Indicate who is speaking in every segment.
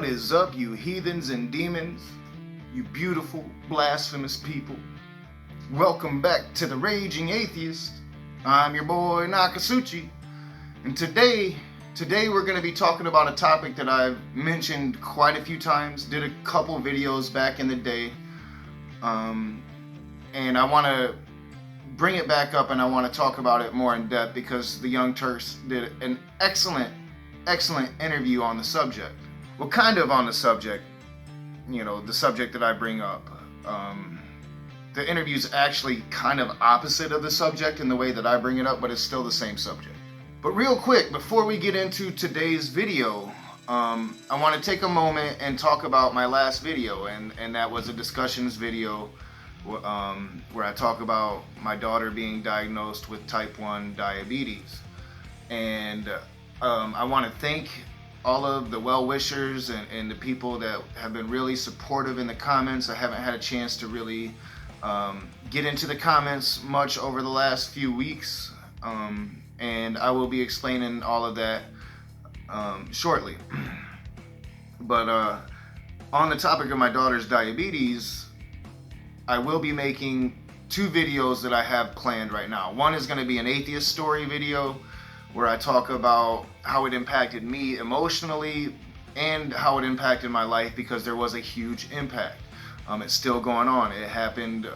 Speaker 1: is up, you heathens and demons, you beautiful, blasphemous people? Welcome back to The Raging Atheist. I'm your boy Nakasuchi, and today we're going to be talking about a topic that I've mentioned quite a few times, did a couple videos back in the day, and I want to bring it back up and I want to talk about it more in depth because the Young Turks did an excellent interview on the subject. Well, kind of on the subject, the subject that I bring up. The interview's actually kind of opposite of the subject in the way that I bring it up, but it's still the same subject. But real quick, before we get into today's video, I want to take a moment and talk about my last video, and that was a discussions video where I talk about my daughter being diagnosed with type 1 diabetes. And I want to thank all of the well-wishers and the people that have been really supportive in the comments. I haven't had a chance to really get into the comments much over the last few weeks, and I will be explaining all of that shortly. But on the topic of my daughter's diabetes, I will be making two videos that I have planned right now. One is going to be an atheist story video where I talk about how it impacted me emotionally and how it impacted my life, because there was a huge impact. It's still going on. It happened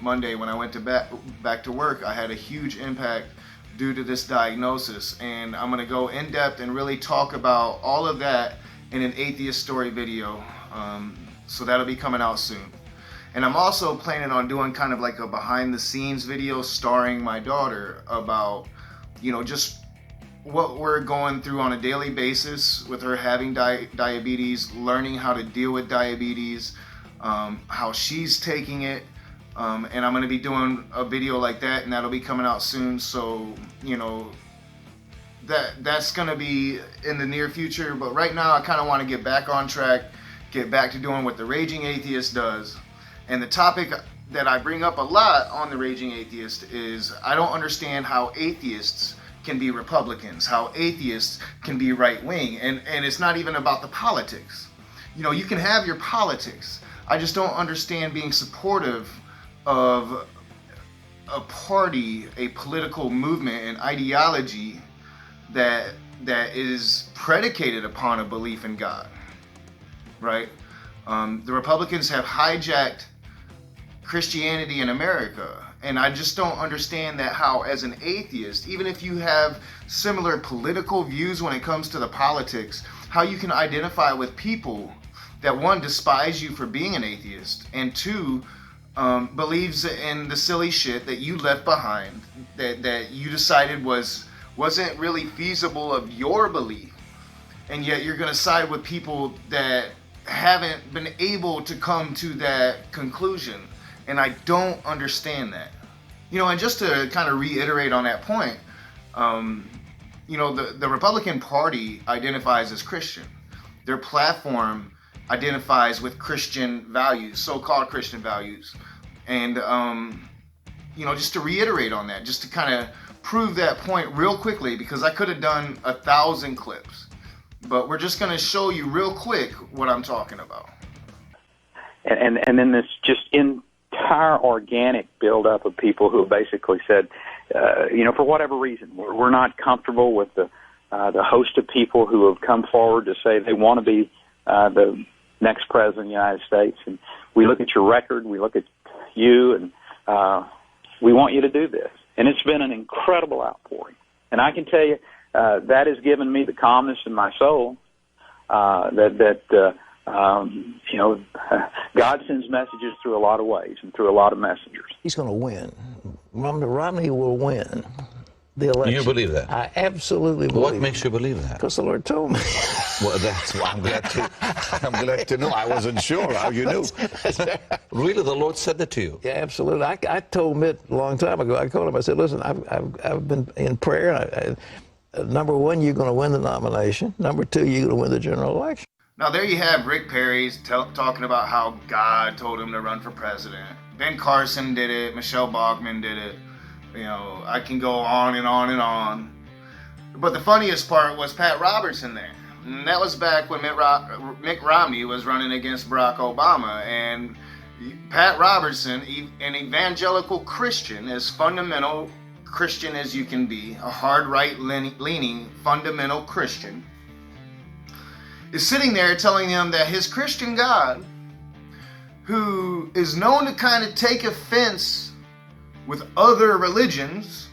Speaker 1: Monday when I went back to work. I had a huge impact due to this diagnosis, and I'm going to go in depth and really talk about all of that in an atheist story video. So that'll be coming out soon. And I'm also planning on doing kind of like a behind the scenes video starring my daughter about, just what we're going through on a daily basis with her having diabetes, learning how to deal with diabetes, how she's taking it. And I'm going to be doing a video like that, and that'll be coming out soon. So, that's going to be in the near future. But right now, I kind of want to get back on track, get back to doing what the Raging Atheist does. And the topic that I bring up a lot on the Raging Atheist is I don't understand how atheists can be Republicans, how atheists can be right-wing. And it's not even about the politics. You can have your politics. I just don't understand being supportive of a party, a political movement, an ideology that is predicated upon a belief in God, right? The Republicans have hijacked Christianity in America, and I just don't understand that how, as an atheist, even if you have similar political views when it comes to the politics, how you can identify with people that, one, despise you for being an atheist, and two, believes in the silly shit that you left behind, that you decided wasn't really feasible of your belief, and yet you're going to side with people that haven't been able to come to that conclusion. And I don't understand that. And just to kind of reiterate on that point, the Republican Party identifies as Christian. Their platform identifies with Christian values, so-called Christian values. And, just to reiterate on that, just to kind of prove that point real quickly, because I could have done 1,000 clips, but we're just going to show you real quick what I'm talking about.
Speaker 2: And then this just entire organic buildup of people who basically said, for whatever reason, we're not comfortable with the host of people who have come forward to say they want to be the next president of the United States. And we look at your record, we look at you, and we want you to do this. And it's been an incredible outpouring. And I can tell you, that has given me the calmness in my soul God sends messages through a lot of ways and through a lot of messengers.
Speaker 3: He's going to win. Romney will win the election.
Speaker 4: You believe that?
Speaker 3: I absolutely believe.
Speaker 4: What makes you believe that?
Speaker 3: Because the Lord told me.
Speaker 4: Well, that's why I'm glad to know. I wasn't sure how you knew. Really, the Lord said that to you?
Speaker 3: Yeah, absolutely. I told Mitt a long time ago. I called him. I said, "Listen, I've been in prayer. Number one, you're going to win the nomination. Number two, you're going to win the general election."
Speaker 1: Now there you have Rick Perry's talking about how God told him to run for president. Ben Carson did it. Michelle Bachmann did it. I can go on and on and on. But the funniest part was Pat Robertson there. And that was back when Mitt Romney was running against Barack Obama. And Pat Robertson, an evangelical Christian, as fundamental Christian as you can be, a hard right-leaning fundamental Christian, is sitting there telling them that his Christian God, who is known to kind of take offense with other religions,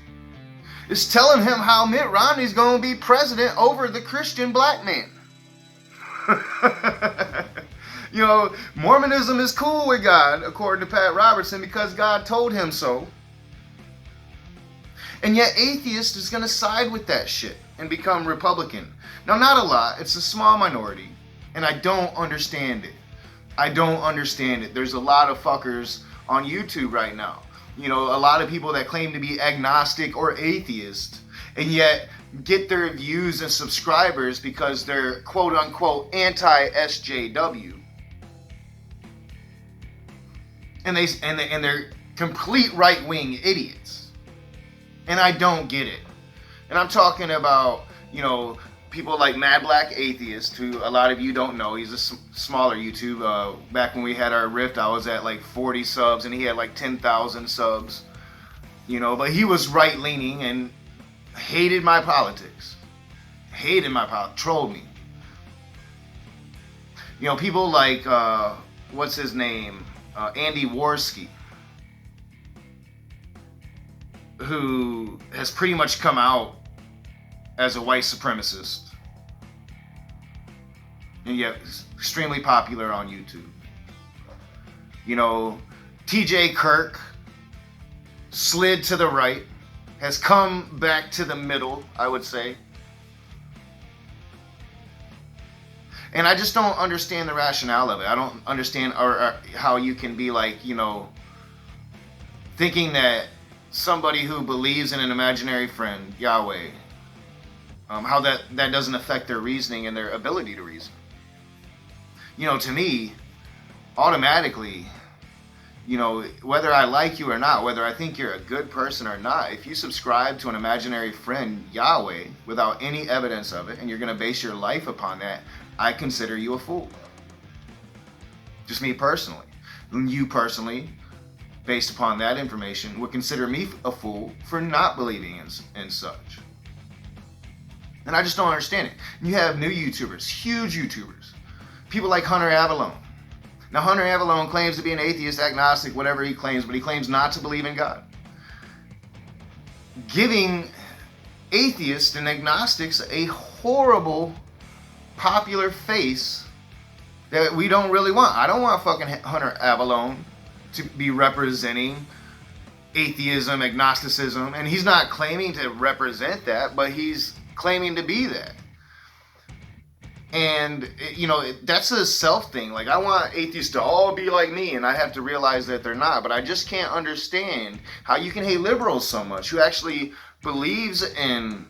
Speaker 1: is telling him how Mitt Romney's going to be president over the Christian black man. You know, Mormonism is cool with God, according to Pat Robertson, because God told him so. And yet atheist is going to side with that shit and become Republican. Now, not a lot. It's a small minority. And I don't understand it. I don't understand it. There's a lot of fuckers on YouTube right now. You know, a lot of people that claim to be agnostic or atheist, and yet get their views and subscribers because they're quote unquote anti-SJW. And they're complete right-wing idiots. And I don't get it. And I'm talking about, you know, people like Mad Black Atheist, who a lot of you don't know. He's a smaller YouTube. Back when we had our rift, I was at like 40 subs, and he had like 10,000 subs. You know, but he was right-leaning and hated my politics. Trolled me. You know, people like, what's his name? Andy Worski, who has pretty much come out as a white supremacist, and yet extremely popular on YouTube. You know, TJ Kirk slid to the right, has come back to the middle, I would say. And I just don't understand the rationale of it. I don't understand or how you can be like, you know, thinking that somebody who believes in an imaginary friend, Yahweh, how that doesn't affect their reasoning and their ability to reason. You know, to me, automatically, you know, whether I like you or not, whether I think you're a good person or not, if you subscribe to an imaginary friend, Yahweh, without any evidence of it, and you're going to base your life upon that, I consider you a fool. Just me personally. And you personally, based upon that information, would consider me a fool for not believing in such. And I just don't understand it. You have new YouTubers, huge YouTubers, people like Hunter Avallone. Now, Hunter Avallone claims to be an atheist, agnostic, whatever he claims, but he claims not to believe in God. Giving atheists and agnostics a horrible popular face that we don't really want. I don't want fucking Hunter Avallone to be representing atheism, agnosticism, and he's not claiming to represent that, but he's claiming to be that. And, you know, that's a self thing. Like, I want atheists to all be like me, and I have to realize that they're not. But I just can't understand how you can hate liberals so much, who actually believes in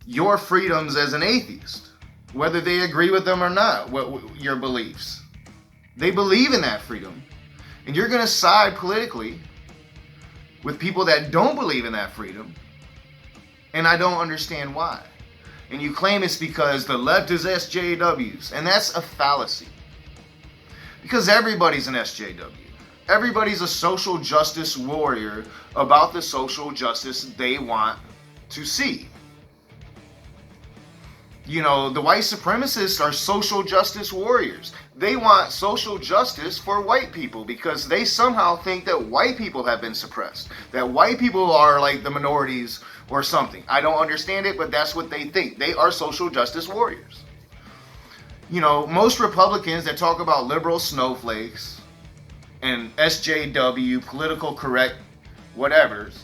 Speaker 1: your freedoms as an atheist, whether they agree with them or not, your beliefs. They believe in that freedom. And you're going to side politically with people that don't believe in that freedom. And I don't understand why. And you claim it's because the left is SJWs. And that's a fallacy. Because everybody's an SJW. Everybody's a social justice warrior about the social justice they want to see. You know, the white supremacists are social justice warriors. They want social justice for white people because they somehow think that white people have been suppressed, that white people are like the minorities or something. I don't understand it, but that's what they think. They are social justice warriors. You know, most Republicans that talk about liberal snowflakes and SJW, political correct whatevers,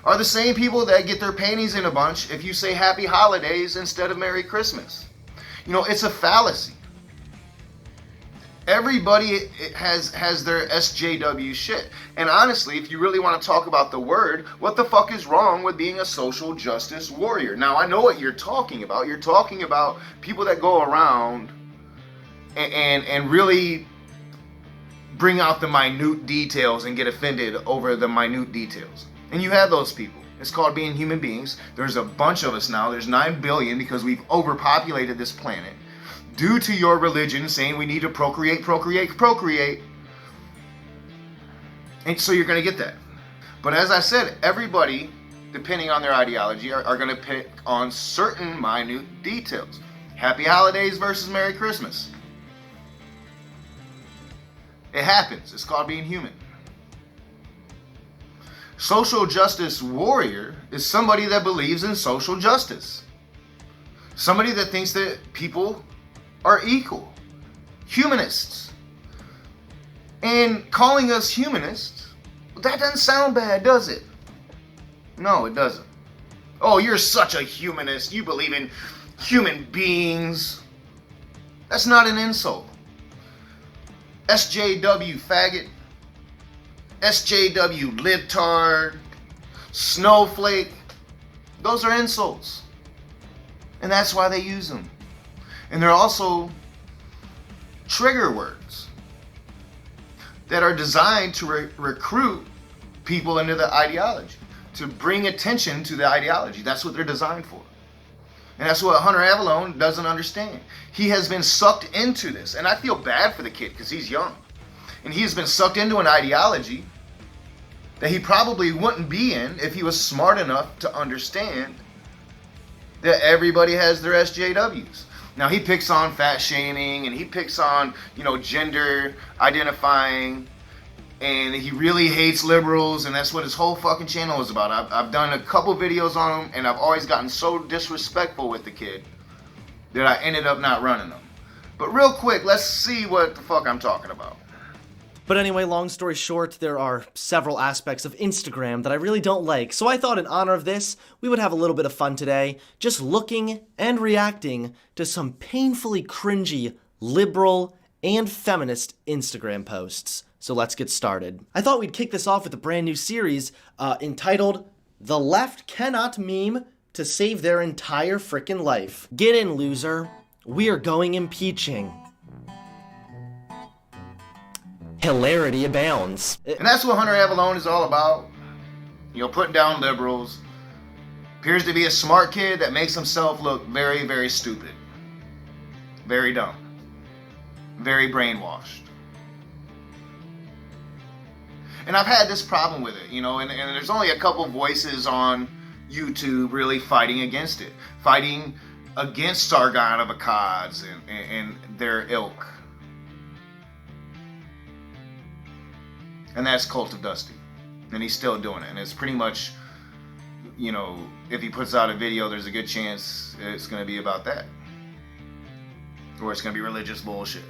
Speaker 1: are the same people that get their panties in a bunch if you say Happy Holidays instead of Merry Christmas. You know, it's a fallacy. Everybody has their SJW shit. And honestly, if you really want to talk about the word, what the fuck is wrong with being a social justice warrior? Now, I know what you're talking about. You're talking about people that go around and really bring out the minute details and get offended over the minute details. And you have those people. It's called being human beings. There's a bunch of us now. There's 9 billion because we've overpopulated this planet due to your religion saying we need to procreate, procreate, procreate. And so you're going to get that. But as I said, everybody, depending on their ideology, are going to pick on certain minute details. Happy holidays versus Merry Christmas. It happens. It's called being human. Social justice warrior is somebody that believes in social justice. Somebody that thinks that people are equal. Humanists. And calling us humanists, that doesn't sound bad, does it? No, it doesn't. Oh, you're such a humanist. You believe in human beings. That's not an insult. SJW faggot. SJW libtard, snowflake, those are insults. And that's why they use them. And they're also trigger words that are designed to recruit people into the ideology, to bring attention to the ideology. That's what they're designed for. And that's what Hunter Avalone doesn't understand. He has been sucked into this. And I feel bad for the kid because he's young. And he's been sucked into an ideology that he probably wouldn't be in if he was smart enough to understand that everybody has their SJWs. Now he picks on fat shaming and he picks on, gender identifying, and he really hates liberals, and that's what his whole fucking channel is about. I've done a couple videos on him, and I've always gotten so disrespectful with the kid that I ended up not running them. But real quick, let's see what the fuck I'm talking about.
Speaker 5: But anyway, long story short, there are several aspects of Instagram that I really don't like, so I thought in honor of this, we would have a little bit of fun today, just looking and reacting to some painfully cringy, liberal, and feminist Instagram posts. So let's get started. I thought we'd kick this off with a brand new series entitled The Left Cannot Meme to Save Their Entire Frickin' Life. Get in, loser. We are going impeaching. Hilarity abounds.
Speaker 1: And that's what Hunter Avalone is all about. Putting down liberals. Appears to be a smart kid that makes himself look very, very stupid. Very dumb. Very brainwashed. And I've had this problem with it, and there's only a couple voices on YouTube really fighting against it. Fighting against Sargon of Akkad and their ilk. And that's Cult of Dusty. And he's still doing it. And it's pretty much, if he puts out a video, there's a good chance it's going to be about that. Or it's going to be religious bullshit.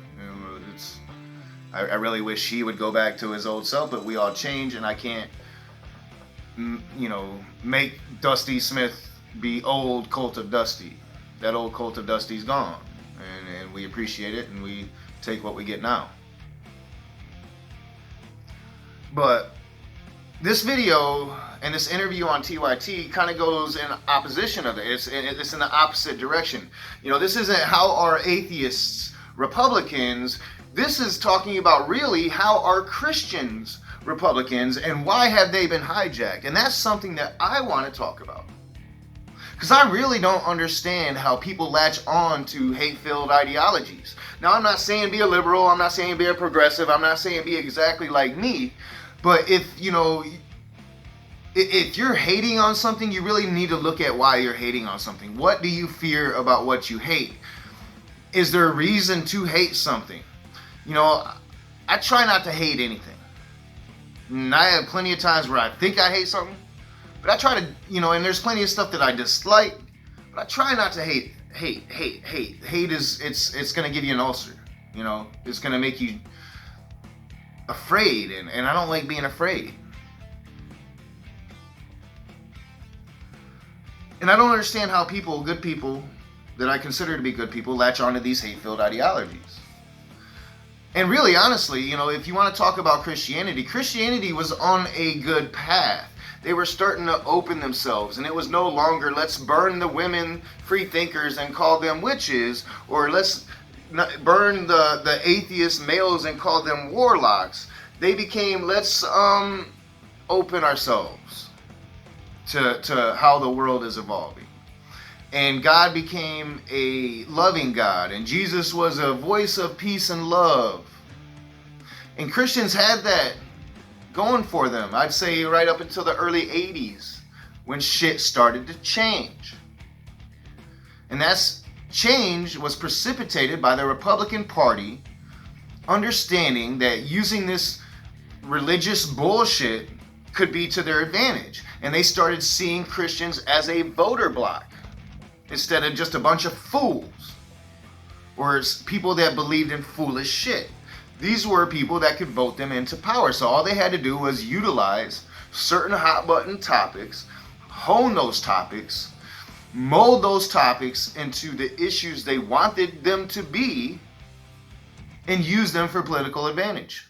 Speaker 1: I really wish he would go back to his old self, but we all change, and I can't, make Dusty Smith be old Cult of Dusty. That old Cult of Dusty's gone. And we appreciate it, and we take what we get now. But this video and this interview on TYT kind of goes in opposition of it. It's in the opposite direction. This isn't how are atheists Republicans. This is talking about really how are Christians Republicans and why have they been hijacked. And that's something that I want to talk about. Because I really don't understand how people latch on to hate-filled ideologies. Now, I'm not saying be a liberal. I'm not saying be a progressive. I'm not saying be exactly like me. But if you're hating on something, you really need to look at why you're hating on something. What do you fear about what you hate? Is there a reason to hate something? I try not to hate anything. And I have plenty of times where I think I hate something. But I try to, and there's plenty of stuff that I dislike. But I try not to hate. Hate is, it's going to give you an ulcer. It's going to make you afraid, and I don't like being afraid. And I don't understand how good people that I consider to be good people, latch onto these hate-filled ideologies. And really, honestly, if you want to talk about Christianity was on a good path. They were starting to open themselves, and it was no longer let's burn the women free thinkers and call them witches, or let's burn the atheist males and call them warlocks. They became let's open ourselves. to how the world is evolving. And God became a loving God, and Jesus was a voice of peace and love. And Christians had that going for them, I'd say right up until the early 80s, when shit started to change. And that's change was precipitated by the Republican Party understanding that using this religious bullshit could be to their advantage. And they started seeing Christians as a voter bloc instead of just a bunch of fools or people that believed in foolish shit. These were people that could vote them into power. So all they had to do was utilize certain hot button topics, hone those topics, mold those topics into the issues they wanted them to be, and use them for political advantage.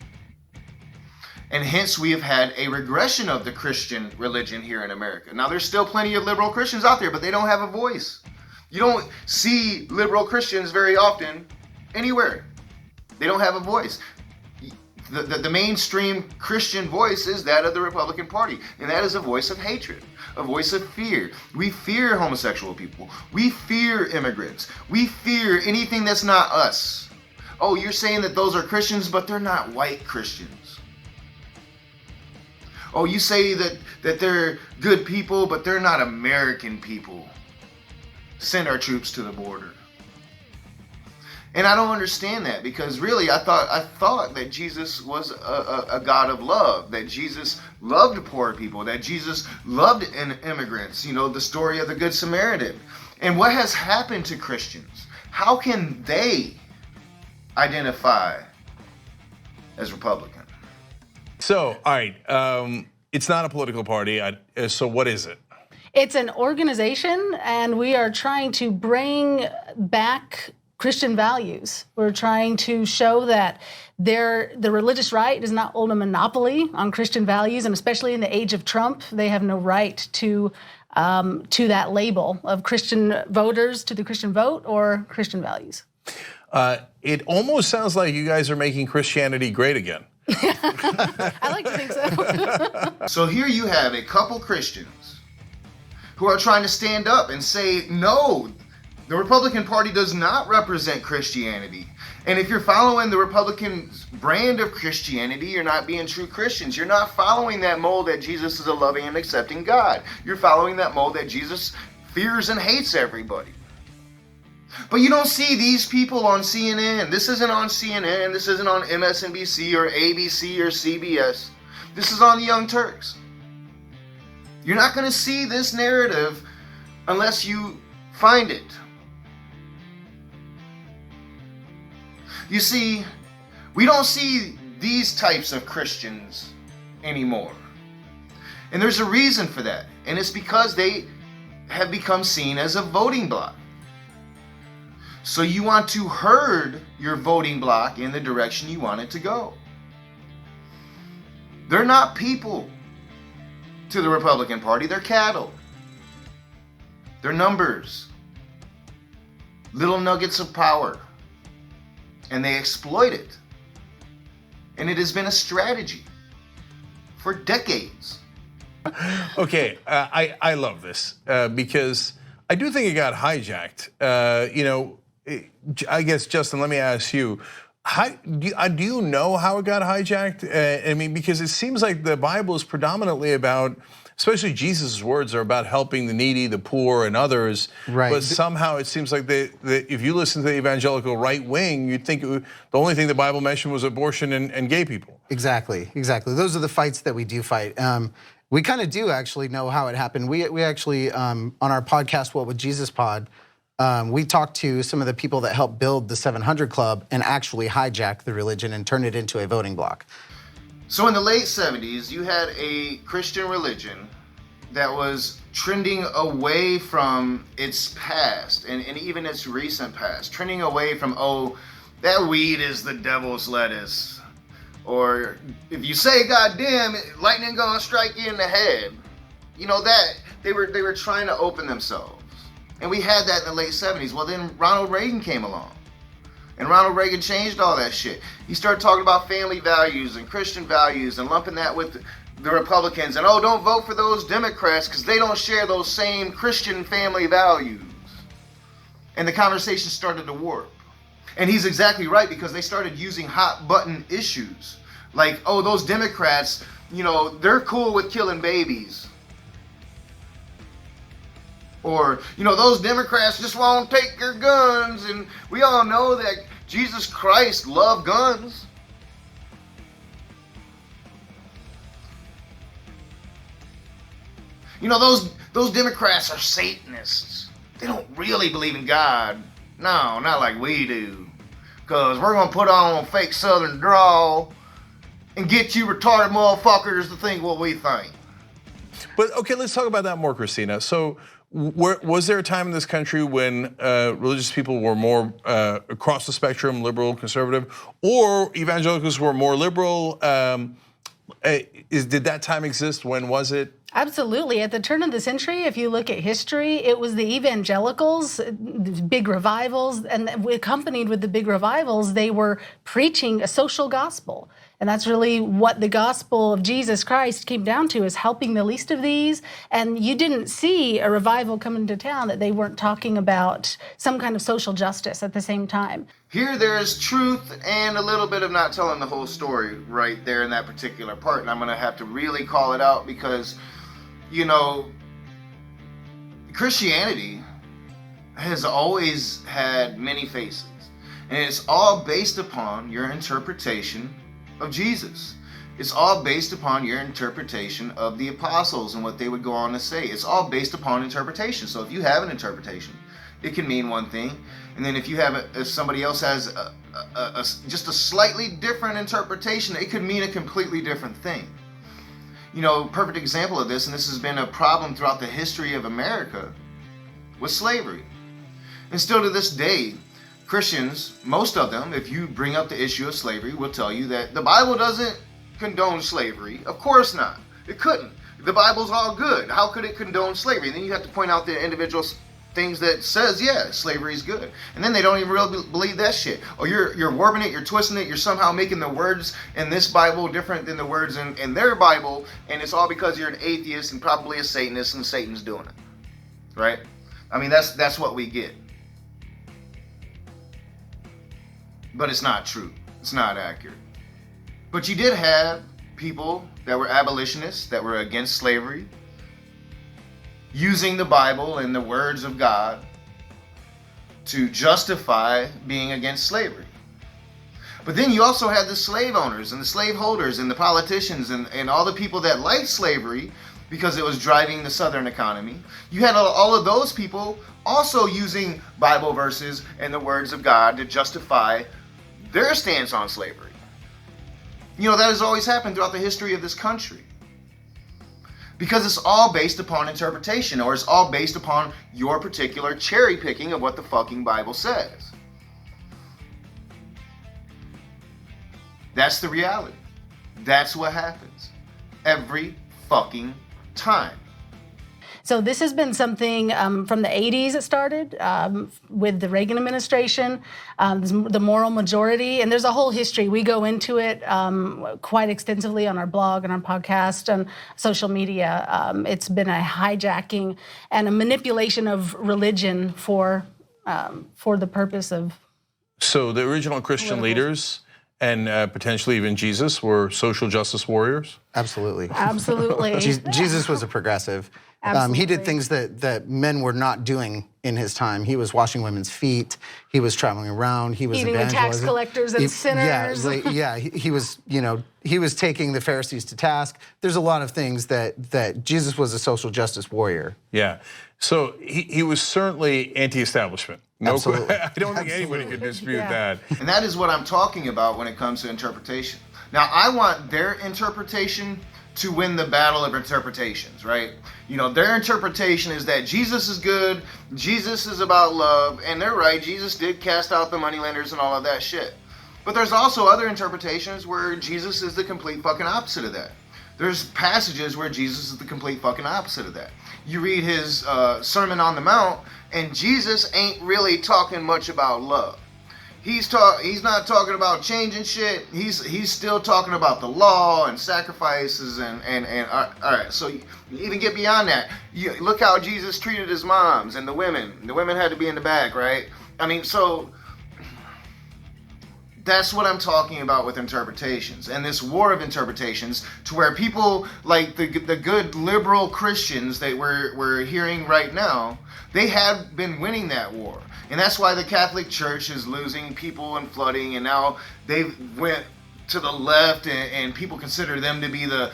Speaker 1: And hence we have had a regression of the Christian religion here in America. Now there's still plenty of liberal Christians out there, but they don't have a voice. You don't see liberal Christians very often anywhere. They don't have a voice. The mainstream Christian voice is that of the Republican Party, and that is a voice of hatred, a voice of fear. We fear homosexual people. We fear immigrants. We fear anything that's not us. Oh, you're saying that those are Christians, but they're not white Christians. Oh, you say that they're good people, but they're not American people. Send our troops to the border. And I don't understand that, because really I thought that Jesus was a God of love, that Jesus loved poor people, that Jesus loved immigrants, you know, the story of the Good Samaritan. And what has happened to Christians? How can they identify as Republican?
Speaker 6: So, all right, it's not a political party, so what is it?
Speaker 7: It's an organization, and we are trying to bring back Christian values. We're trying to show that the religious right does not hold a monopoly on Christian values, and especially in the age of Trump, they have no right to that label of Christian voters, to the Christian vote or Christian values.
Speaker 6: It almost sounds like you guys are making Christianity great again.
Speaker 7: I like to think so.
Speaker 1: So here you have a couple Christians who are trying to stand up and say, no, the Republican Party does not represent Christianity. And if you're following the Republican brand of Christianity, you're not being true Christians. You're not following that mold that Jesus is a loving and accepting God. You're following that mold that Jesus fears and hates everybody. But you don't see these people on CNN. This isn't on CNN. This isn't on MSNBC or ABC or CBS. This is on the Young Turks. You're not going to see this narrative unless you find it. You see, we don't see these types of Christians anymore. And there's a reason for that. And it's because they have become seen as a voting bloc. So you want to herd your voting bloc in the direction you want it to go. They're not people to the Republican Party. They're cattle. They're numbers. Little nuggets of power. And they exploit it. And it has been a strategy for decades.
Speaker 6: Okay, I love this because I do think it got hijacked. I guess, Justin, let me ask you, do you know how it got hijacked? I mean, because it seems like the Bible is predominantly about, especially Jesus' words are about helping the needy, the poor, and others.
Speaker 8: Right.
Speaker 6: But somehow it seems like if you listen to the evangelical right wing, you'd think the only thing the Bible mentioned was abortion and gay people.
Speaker 8: Exactly. Those are the fights that we do fight. We kind of do actually know how it happened. We actually, on our podcast, What Would Jesus Pod, we talked to some of the people that helped build the 700 Club and actually hijack the religion and turn it into a voting bloc.
Speaker 1: So in the late 70s, you had a Christian religion that was trending away from its past and even its recent past, trending away from, oh, that weed is the devil's lettuce. Or if you say, goddamn, lightning gonna strike you in the head. You know, that they were trying to open themselves. And we had that in the late 70s. Well, then Ronald Reagan came along. And Ronald Reagan changed all that shit. He started talking about family values and Christian values and lumping that with the Republicans, and oh, don't vote for those Democrats because they don't share those same Christian family values. And the conversation started to warp. And he's exactly right, because they started using hot button issues. Like, oh, those Democrats, you know, they're cool with killing babies. Or, you know, those Democrats just won't take your guns. And we all know that Jesus Christ loved guns. You know, those Democrats are Satanists. They don't really believe in God. No, not like we do. Because we're going to put on a fake Southern drawl and get you retarded motherfuckers to think what we think.
Speaker 6: But okay, let's talk about that more, Christina. So was there a time in this country when religious people were more across the spectrum, liberal, conservative, or evangelicals were more liberal? Did that time exist? When was it?
Speaker 7: Absolutely. At the turn of the century, if you look at history, it was the evangelicals, big revivals, and accompanied with the big revivals, they were preaching a social gospel. And that's really what the gospel of Jesus Christ came down to, is helping the least of these. And you didn't see a revival come into town that they weren't talking about some kind of social justice at the same time.
Speaker 1: Here there is truth and a little bit of not telling the whole story right there in that particular part. And I'm going to have to really call it out because, you know, Christianity has always had many faces. And it's all based upon your interpretation of Jesus. It's all based upon your interpretation of the apostles and what they would go on to say. It's all based upon interpretation. So if you have an interpretation, it can mean one thing. And then if somebody else has just a slightly different interpretation, it could mean a completely different thing. You know, perfect example of this, and this has been a problem throughout the history of America, was slavery. And still to this day, Christians, most of them, if you bring up the issue of slavery, will tell you that the Bible doesn't condone slavery. Of course not. It couldn't. The Bible's all good. How could it condone slavery? And then you have to point out the individual things that says, yeah, slavery is good. And then they don't even really believe that shit. Or you're warping it, you're twisting it, you're somehow making the words in this Bible different than the words in their Bible, and it's all because you're an atheist and probably a Satanist and Satan's doing it. Right? I mean, that's what we get. But it's not true. It's not accurate. But you did have people that were abolitionists, that were against slavery, using the Bible and the words of God to justify being against slavery. But then you also had the slave owners and the slave holders and the politicians and all the people that liked slavery because it was driving the Southern economy. You had all of those people also using Bible verses and the words of God to justify their stance on slavery. You know, that has always happened throughout the history of this country. Because it's all based upon interpretation, or it's all based upon your particular cherry picking of what the fucking Bible says. That's the reality. That's what happens every fucking time.
Speaker 7: So this has been something from the 80s it started with the Reagan administration, the moral majority, and there's a whole history. We go into it quite extensively on our blog and our podcast and social media. It's been a hijacking and a manipulation of religion for the purpose of...
Speaker 6: So the original Christian leaders and potentially even Jesus were social justice warriors?
Speaker 8: Absolutely.
Speaker 7: Absolutely.
Speaker 8: Jesus was a progressive. He did things that men were not doing in his time. He was washing women's feet. He was traveling around. He was
Speaker 7: eating with tax collectors and sinners.
Speaker 8: He was, he was taking the Pharisees to task. There's a lot of things that Jesus was a social justice warrior.
Speaker 6: Yeah. So he was certainly anti-establishment. No,
Speaker 8: Absolutely.
Speaker 6: I don't think anybody could dispute that.
Speaker 1: And that is what I'm talking about when it comes to interpretation. Now, I want their interpretation to win the battle of interpretations, right? You know, their interpretation is that Jesus is good, Jesus is about love, and they're right, Jesus did cast out the moneylenders and all of that shit. But there's also other interpretations where Jesus is the complete fucking opposite of that. There's passages where Jesus is the complete fucking opposite of that. You read his Sermon on the Mount, and Jesus ain't really talking much about love. He's not talking about changing shit. He's still talking about the law and sacrifices and all right. So you even get beyond that. You look how Jesus treated his moms and the women. The women had to be in the back, right? I mean, so that's what I'm talking about with interpretations and this war of interpretations, to where people like the good liberal Christians that we're hearing right now, they have been winning that war. And that's why the Catholic Church is losing people and flooding, and now they've went to the left, and people consider them to be the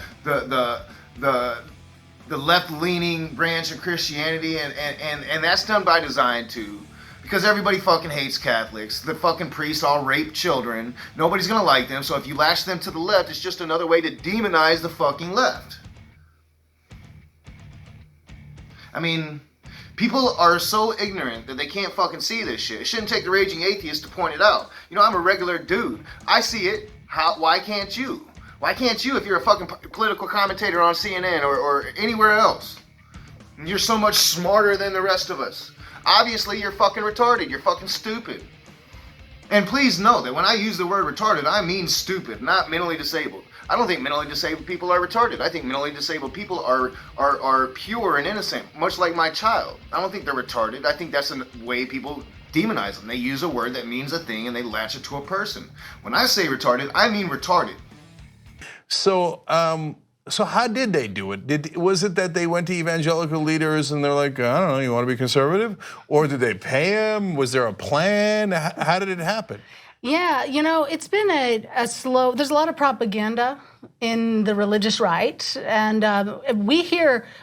Speaker 1: left-leaning branch of Christianity, and that's done by design too. Because everybody fucking hates Catholics. The fucking priests all rape children. Nobody's gonna like them, so if you lash them to the left, it's just another way to demonize the fucking left. I mean, people are so ignorant that they can't fucking see this shit. It shouldn't take the raging atheist to point it out. You know, I'm a regular dude. I see it. Why can't you? Why can't you if you're a fucking political commentator on CNN or anywhere else? You're so much smarter than the rest of us. Obviously, you're fucking retarded. You're fucking stupid. And please know that when I use the word retarded, I mean stupid, not mentally disabled. I don't think mentally disabled people are retarded. I think mentally disabled people are pure and innocent, much like my child. I don't think they're retarded. I think that's the way people demonize them. They use a word that means a thing and they latch it to a person. When I say retarded, I mean retarded.
Speaker 6: So, so how did they do it? Was it that they went to evangelical leaders and they're like, I don't know, you want to be conservative? Or did they pay them? Was there a plan? How did it happen?
Speaker 7: Yeah, you know, it's been a slow, there's a lot of propaganda in the religious right. And we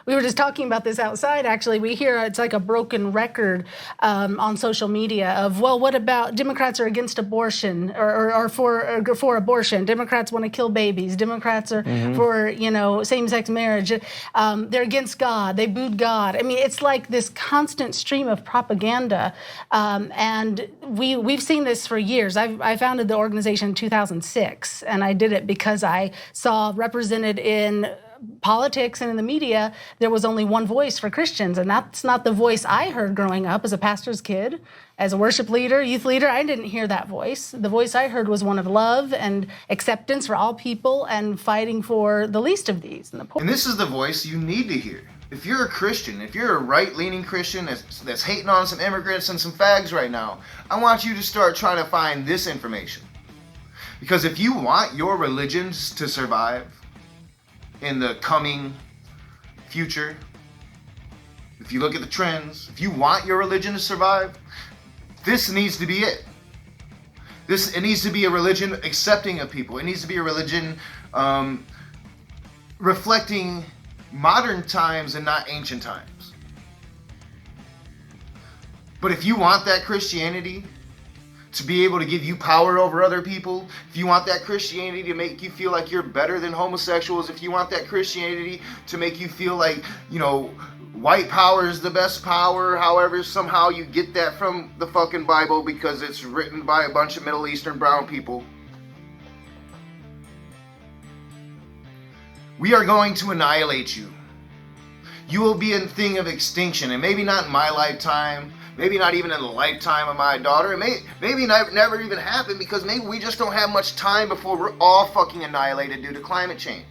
Speaker 7: were just talking about this outside, actually. We hear it's like a broken record on social media of, well, what about Democrats are against abortion or for abortion. Democrats want to kill babies. Democrats are for, same-sex marriage. They're against God. They booed God. I mean, it's like this constant stream of propaganda. And we've seen this for years. I founded the organization in 2006, and I did it because I saw represented in politics and in the media, there was only one voice for Christians, and that's not the voice I heard growing up as a pastor's kid, as a worship leader, youth leader. I didn't hear that voice. The voice I heard was one of love and acceptance for all people and fighting for the least of these and the poor.
Speaker 1: And this is the voice you need to hear. If you're a Christian, if you're a right-leaning Christian that's hating on some immigrants and some fags right now, I want you to start trying to find this information. Because if you want your religions to survive in the coming future, if you look at the trends, if you want your religion to survive, this needs to be it. It needs to be a religion accepting of people. It needs to be a religion reflecting modern times and not ancient times. But if you want that Christianity to be able to give you power over other people, if you want that Christianity to make you feel like you're better than homosexuals, if you want that Christianity to make you feel like, white power is the best power, however, somehow you get that from the fucking Bible because it's written by a bunch of Middle Eastern brown people, we are going to annihilate you. You will be a thing of extinction, and maybe not in my lifetime, maybe not even in the lifetime of my daughter. It maybe never even happen because maybe we just don't have much time before we're all fucking annihilated due to climate change.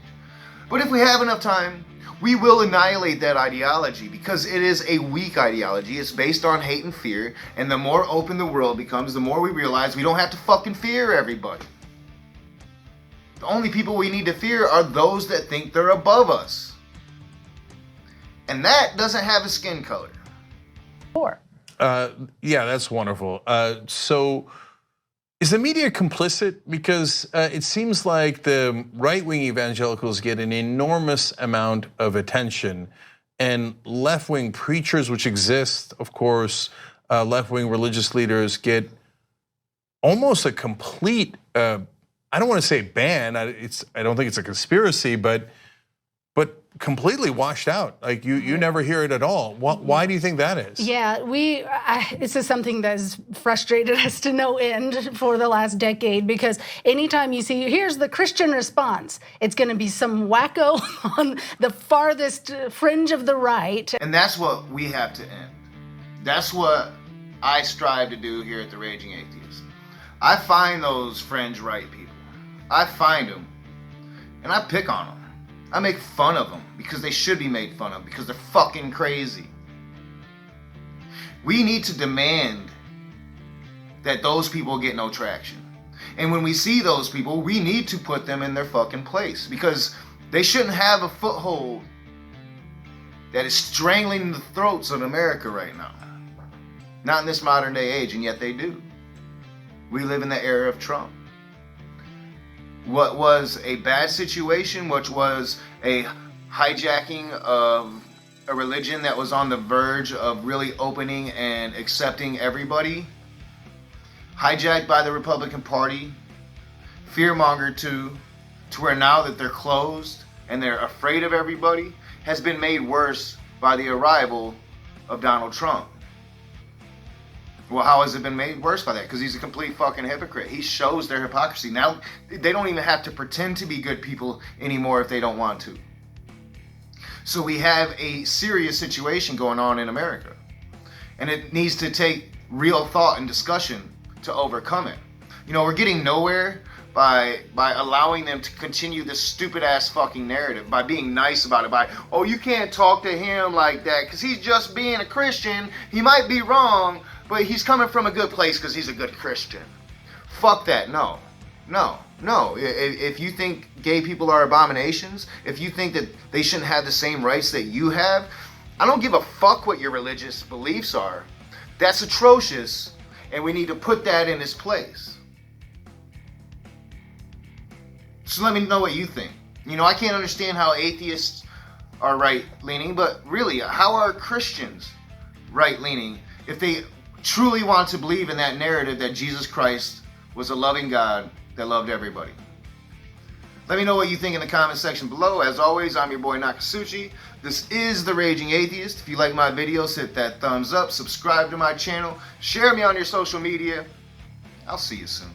Speaker 1: But if we have enough time, we will annihilate that ideology because it is a weak ideology. It's based on hate and fear, and the more open the world becomes, the more we realize we don't have to fucking fear everybody. The only people we need to fear are those that think they're above us. And that doesn't have a skin color.
Speaker 7: Poor.
Speaker 6: Yeah, that's wonderful. So is the media complicit? Because it seems like the right-wing evangelicals get an enormous amount of attention, and left-wing preachers, which exist, of course, left-wing religious leaders get almost a complete, I don't want to say ban, I don't think it's a conspiracy, but completely washed out. Like you never hear it at all. Why do you think that is?
Speaker 7: Yeah, this is something that has frustrated us to no end for the last decade, because anytime you see, here's the Christian response, it's going to be some wacko on the farthest fringe of the right.
Speaker 1: And that's what we have to end. That's what I strive to do here at the Raging Atheist. I find those fringe right people. I find them, and I pick on them. I make fun of them because they should be made fun of because they're fucking crazy. We need to demand that those people get no traction. And when we see those people, we need to put them in their fucking place because they shouldn't have a foothold that is strangling the throats of America right now. Not in this modern day age, and yet they do. We live in the era of Trump. What was a bad situation, which was a hijacking of a religion that was on the verge of really opening and accepting everybody, hijacked by the Republican Party, fear-mongered to where now that they're closed and they're afraid of everybody, has been made worse by the arrival of Donald Trump. Well, how has it been made worse by that? Because he's a complete fucking hypocrite. He shows their hypocrisy. Now, they don't even have to pretend to be good people anymore if they don't want to. So we have a serious situation going on in America. And it needs to take real thought and discussion to overcome it. You know, we're getting nowhere by allowing them to continue this stupid ass fucking narrative, by being nice about it, by, oh, you can't talk to him like that because he's just being a Christian. He might be wrong, but he's coming from a good place because he's a good Christian. Fuck that. No. If you think gay people are abominations, if you think that they shouldn't have the same rights that you have, I don't give a fuck what your religious beliefs are. That's atrocious, and we need to put that in its place. So let me know what you think. You know, I can't understand how atheists are right-leaning, but really, how are Christians right-leaning if they truly want to believe in that narrative that Jesus Christ was a loving God that loved everybody? Let me know what you think in the comment section below. As always, I'm your boy Nakasuchi. This is The Raging Atheist. If you like my videos, hit that thumbs up, subscribe to my channel, share me on your social media. I'll see you soon.